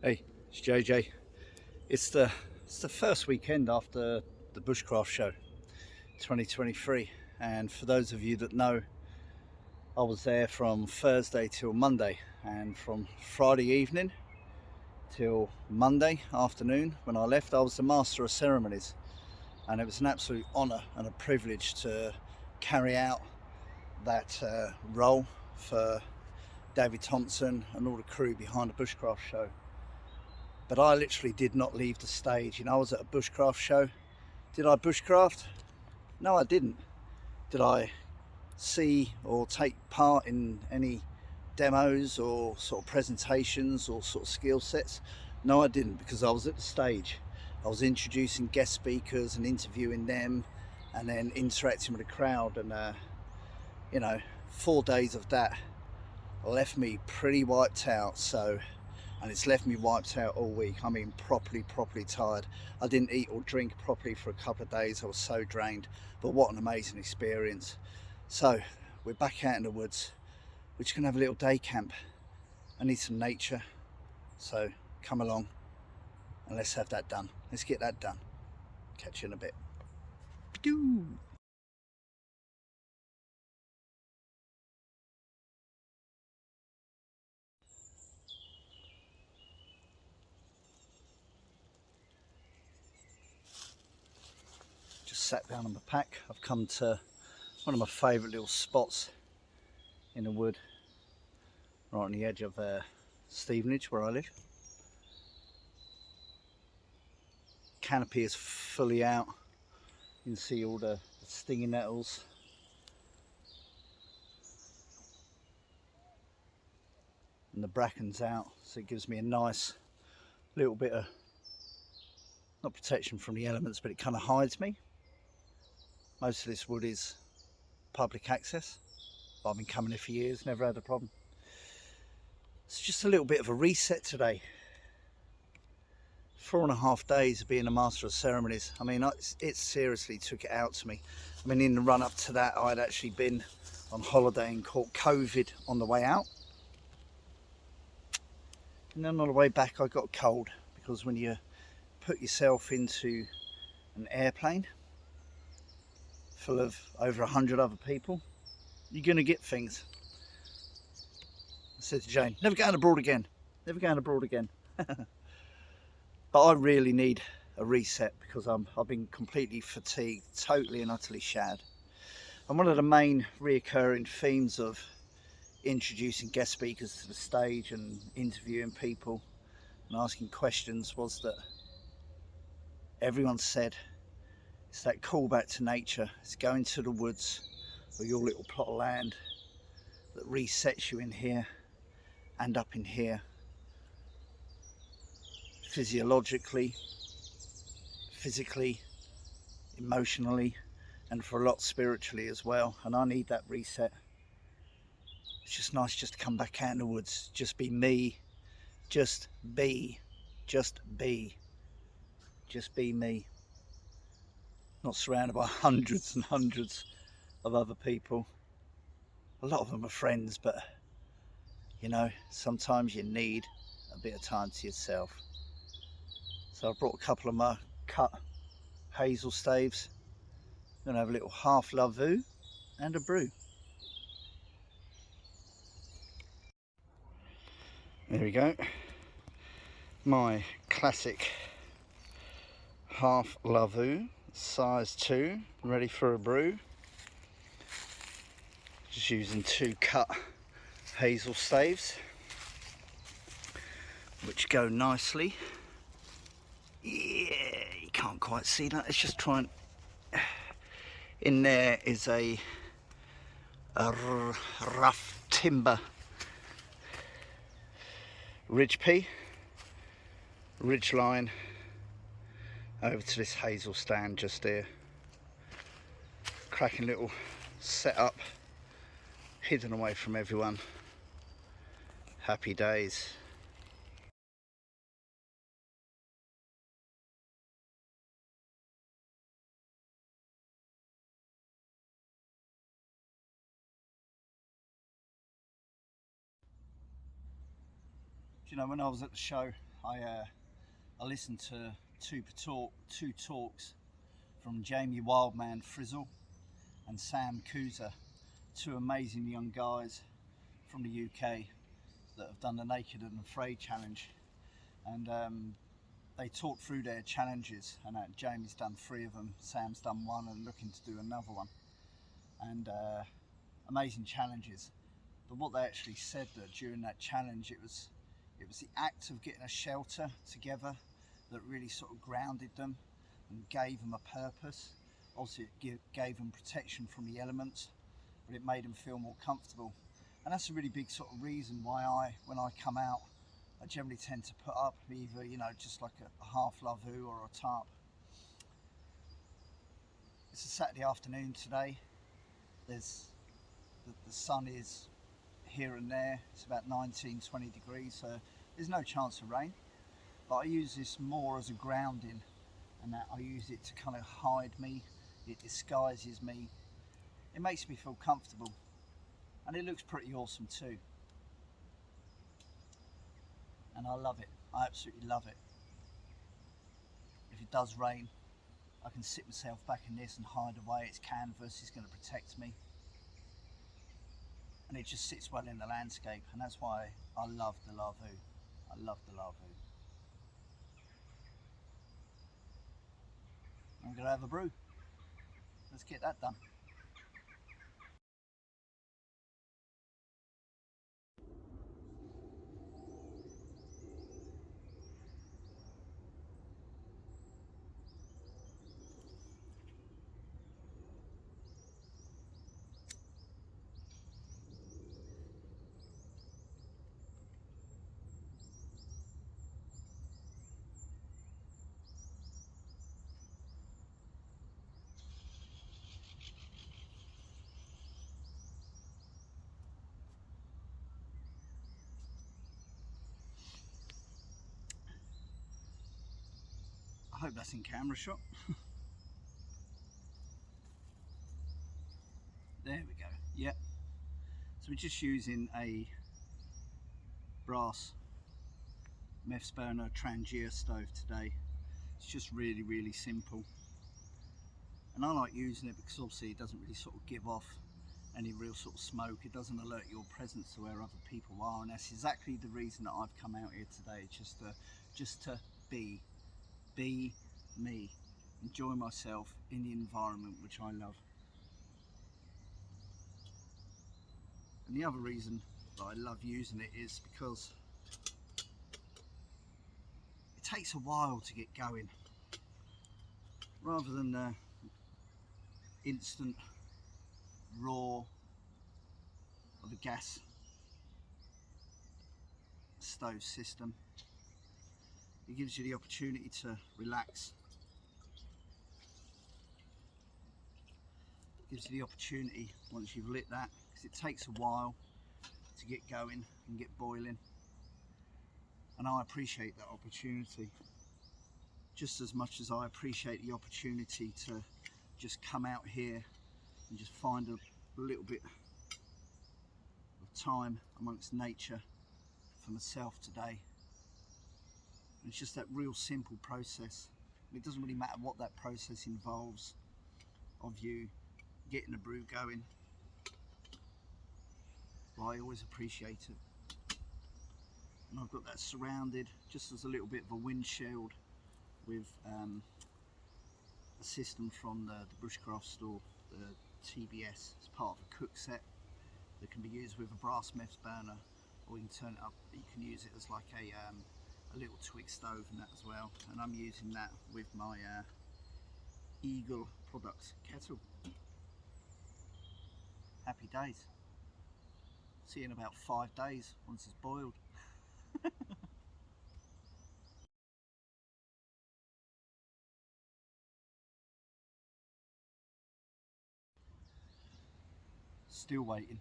Hey, it's JJ. It's the first weekend after the Bushcraft Show 2023, and for those of you that know, I was there from Thursday till Monday, and from Friday evening till Monday afternoon when I left, I was the master of ceremonies, and it was an absolute honour and a privilege to carry out that role for David Thompson and all the crew behind the Bushcraft Show. But I literally did not leave the stage. You know, I was at a bushcraft show. Did I bushcraft? No, I didn't. Did I see or take part in any demos or sort of presentations or sort of skill sets? No, I didn't, because I was at the stage. I was introducing guest speakers and interviewing them, and then interacting with the crowd. And you know, 4 days of that left me pretty wiped out. And it's left me wiped out all week. I mean, properly tired. I didn't eat or drink properly for a couple of days. I was so drained, but what an amazing experience. So we're back out in the woods. We're just gonna have a little day camp. I need some nature, so come along and let's have that done. Let's get that done. Catch you in a bit. Doo. Just sat down on the pack. I've come to one of my favourite little spots in the wood, right on the edge of Stevenage, where I live. Canopy is fully out. You can see all the stinging nettles. And the bracken's out, so it gives me a nice little bit of, not protection from the elements, but it kind of hides me. Most of this wood is public access. I've been coming here for years, never had a problem. It's just a little bit of a reset today. 4.5 days of being a master of ceremonies. I mean, it seriously took it out to me. I mean, in the run up to that, I'd actually been on holiday and caught COVID on the way out. And then on the way back, I got cold, because when you put yourself into an airplane full of over 100 other people, you're going to get things. I said to Jane, never going abroad again, never going abroad again. But I really need a reset, because I've been completely fatigued, totally and utterly shattered. And one of the main reoccurring themes of introducing guest speakers to the stage and interviewing people and asking questions was that everyone said it's that callback to nature. It's going to the woods or your little plot of land that resets you in here and up in here, physiologically, physically, emotionally, and for a lot spiritually as well. And I need that reset. It's just nice just to come back out in the woods, just be me, just be me. Not surrounded by hundreds and hundreds of other people. A lot of them are friends, but you know, sometimes you need a bit of time to yourself. So I brought a couple of my cut hazel staves. I'm gonna have a little half LAVVU and a brew. There we go. My classic half LAVVU, size 2, ready for a brew. Just using 2 cut hazel staves, which go nicely. Yeah, you can't quite see that. Let's just try and... In there is a rough timber ridge pea, ridge line over to this hazel stand just here. Cracking little setup, hidden away from everyone. Happy days. You know, when I was at the show, I listened to two talks from Jamie Wildman Frizzle and Sam Kuza, two amazing young guys from the UK that have done the Naked and Afraid challenge, and they talked through their challenges, and Jamie's done 3 of them, Sam's done 1 and looking to do another one, and amazing challenges. But what they actually said that during that challenge, it was the act of getting a shelter together that really sort of grounded them and gave them a purpose. Obviously it gave them protection from the elements, but it made them feel more comfortable. And that's a really big sort of reason why when I come out, I generally tend to put up either, you know, just like a half LAVVU or a tarp. It's a Saturday afternoon today. There's the sun is here and there. It's about 19-20 degrees, so there's no chance of rain. But I use this more as a grounding, and that I use it to kind of hide me. It disguises me. It makes me feel comfortable, and it looks pretty awesome too. And I love it. I absolutely love it. If it does rain, I can sit myself back in this and hide away. It's canvas, it's going to protect me. And it just sits well in the landscape, and that's why I love the LAVVU. I love the LAVVU. I'm going to have a brew. Let's get that done. I hope that's in camera shot. There we go. Yep. So we're just using a brass meths burner trangia stove today. It's just really simple, and I like using it because obviously it doesn't really sort of give off any real sort of smoke. It doesn't alert your presence to where other people are, and that's exactly the reason that I've come out here today, just to be me, enjoy myself in the environment which I love. And the other reason that I love using it is because it takes a while to get going, rather than the instant raw of a gas stove system. It gives you the opportunity to relax. It gives you the opportunity, once you've lit that, because it takes a while to get going and get boiling, and I appreciate that opportunity just as much as I appreciate the opportunity to just come out here and just find a little bit of time amongst nature for myself today. And it's just that real simple process. It doesn't really matter what that process involves of you getting a brew going, but I always appreciate it. And I've got that surrounded just as a little bit of a windshield with a system from the BUSHCRAFT store, the TBS. It's part of a cook set that can be used with a brass meths burner, or you can turn it up, you can use it as like a little twig stove and that as well. And I'm using that with my Eagle Products kettle. Happy days. See you in about 5 days once it's boiled. Still waiting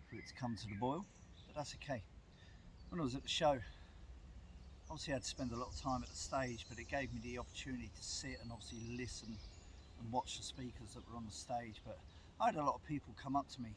for it to come to the boil, but that's okay. When I was at the show, obviously I had to spend a lot of time at the stage, but it gave me the opportunity to sit and obviously listen and watch the speakers that were on the stage. But I had a lot of people come up to me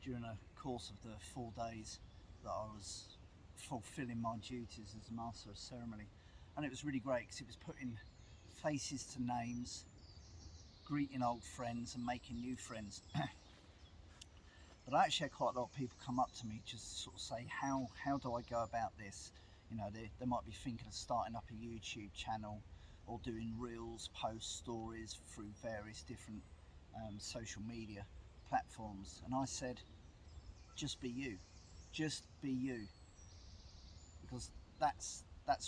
during the course of the 4 days that I was fulfilling my duties as a master of ceremony. And it was really great because it was putting faces to names, greeting old friends and making new friends. But I actually had quite a lot of people come up to me just to sort of say, how do I go about this? You know, they might be thinking of starting up a YouTube channel or doing reels, posts, stories through various different social media platforms. And I said, just be you. Just be you. Because that's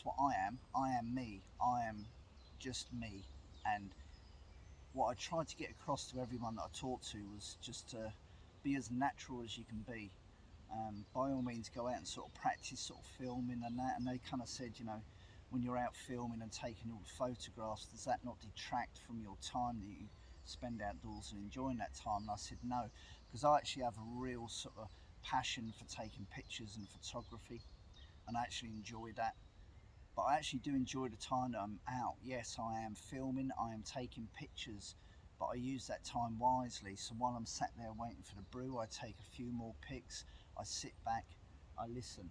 what I am. I am me. I am just me. And what I tried to get across to everyone that I talked to was just to be as natural as you can be. By all means, go out and sort of practice sort of filming and that. And they kind of said, you know, when you're out filming and taking all the photographs, does that not detract from your time that you spend outdoors and enjoying that time? And I said no, because I actually have a real sort of passion for taking pictures and photography, and I actually enjoy that. But I actually do enjoy the time that I'm out. Yes, I am filming, I am taking pictures, but I use that time wisely. So while I'm sat there waiting for the brew, I take a few more pics, I sit back, I listen,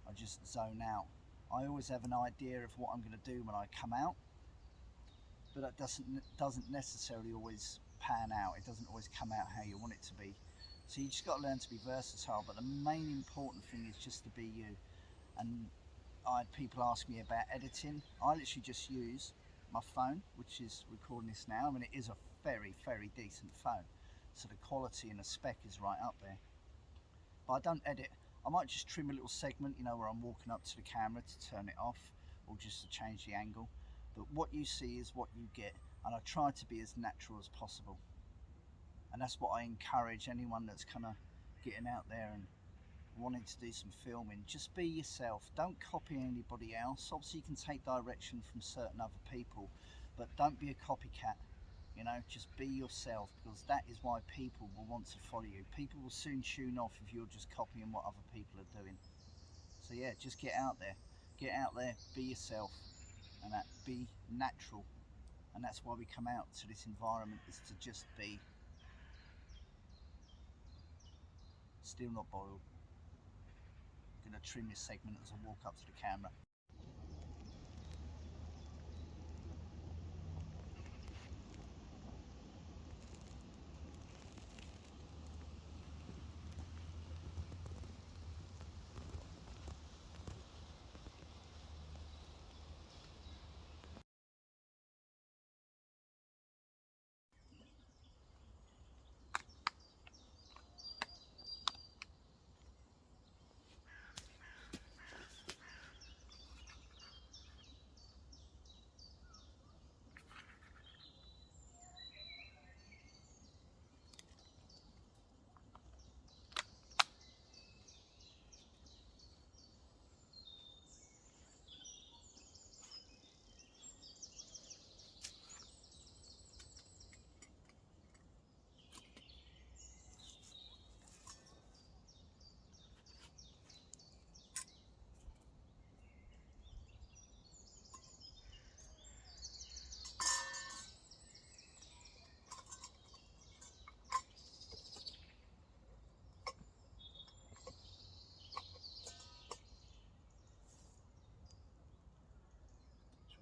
I just zone out. I always have an idea of what I'm going to do when I come out, but that doesn't necessarily always pan out. It doesn't always come out how you want it to be. So you just got to learn to be versatile, but the main important thing is just to be you. And I had people ask me about editing. I literally just use my phone, which is recording this now. I mean, it is a very, very decent phone, so the quality and the spec is right up there. But I don't edit. I might just trim a little segment, you know, where I'm walking up to the camera to turn it off, or just to change the angle. But what you see is what you get, and I try to be as natural as possible. And that's what I encourage anyone that's kind of getting out there and wanting to do some filming. Just be yourself. Don't copy anybody else. Obviously you can take direction from certain other people, but don't be a copycat. You know, just be yourself, because that is why people will want to follow you. People will soon tune off if you're just copying what other people are doing. So yeah, just get out there, be yourself, and that, be natural. And that's why we come out to this environment, is to just be. Still not boiled. Gonna trim this segment as I walk up to the camera.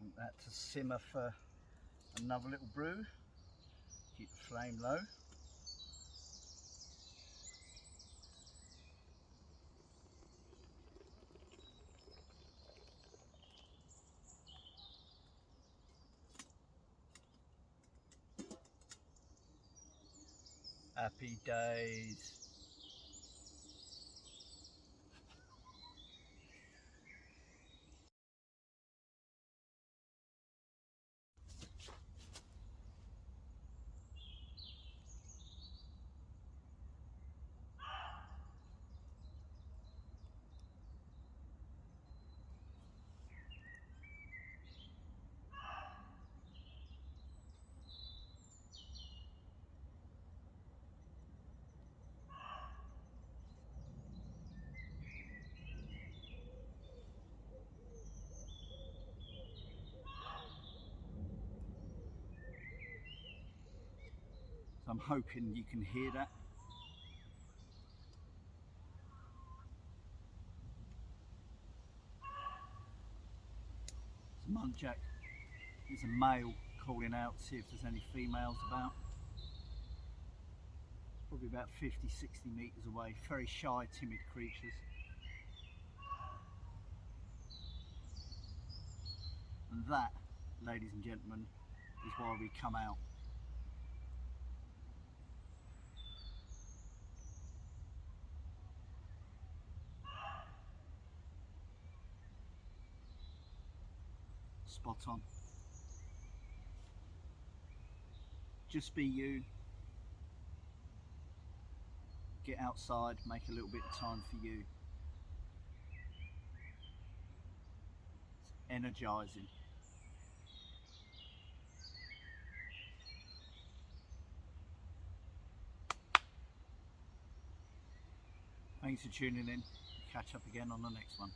Want that to simmer for another little brew. Keep the flame low. Happy days. So I'm hoping you can hear that. muntjac. There's a male calling out to see if there's any females about. Probably about 50-60 metres away. Very shy, timid creatures. And that, ladies and gentlemen, is why we come out. Spot on. Just be you. Get outside, make a little bit of time for you. It's energizing. Thanks for tuning in. Catch up again on the next one.